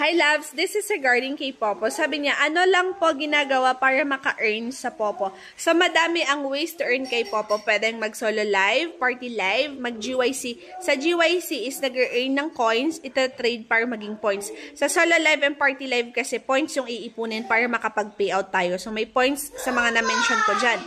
Hi loves, this is regarding kay Popo. Sabi niya, ano lang po ginagawa para maka-earn sa Popo? So, madami ang ways to earn kay Popo. Pwedeng mag-solo live, party live, mag-GYC. Sa GYC is nag-earn ng coins, ita-trade para maging points. Sa solo live and party live kasi points yung iipunin para makapag-payout tayo. So, may points sa mga na-mention ko dyan.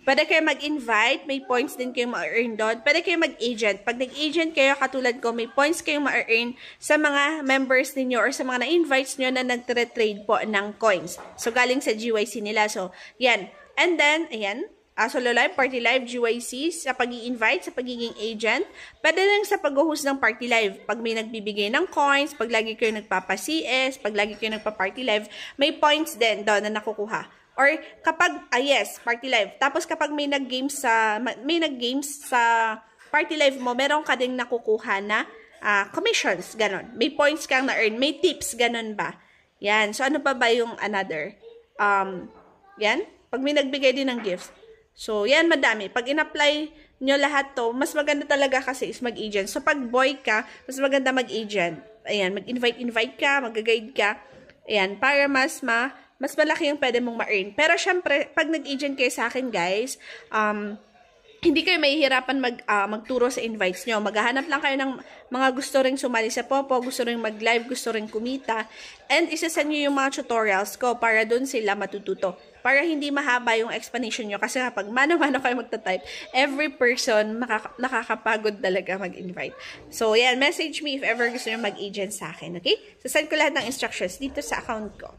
Pwede kayo mag-invite, may points din kayo ma-earn doon. Pwede kayo mag-agent. Pag nag-agent kayo, katulad ko, may points kayo ma-earn sa mga members ninyo or sa mga na-invites nyo na nag-trade po ng coins. So, galing sa GYC nila. So, yan. And then, ayan, solo live, party live, GYC, sa pag-i-invite, sa pagiging agent. Pwede lang sa pag-host ng party live. Pag may nagbibigay ng coins, pag lagi kayo nagpapa-CS, pag lagi kayo nagpa-party live, may points din doon na nakukuha. Or kapag, yes, party live. Tapos kapag may nag-games sa party live mo, meron ka ding nakukuha na commissions, ganon. May points kang na-earn, may tips, ganon ba? Yan. So, ano pa ba yung another? Yan. Pag may nagbigay din ng gifts. So, yan, madami. Pag in-apply nyo lahat to, mas maganda talaga kasi is mag-agent. So, pag boy ka, mas maganda mag-agent. Ayan, mag-invite ka, mag-guide ka. Ayan, para mas malaki yung pwede mong ma-earn. Pero syempre, pag nag-agent kayo sa akin, guys, hindi kayo mahihirapan magturo sa invites nyo. Maghahanap lang kayo ng mga gusto ring sumali sa Popo, gusto ring mag-live, gusto ring kumita. And isasend nyo yung mga tutorials ko para dun sila matututo. Para hindi mahaba yung explanation nyo. Kasi kapag mano-mano kayo magta-type, every person nakakapagod talaga mag-invite. So, yan. Message me if ever gusto nyo mag-agent sa akin. Okay? So, send ko lahat ng instructions dito sa account ko.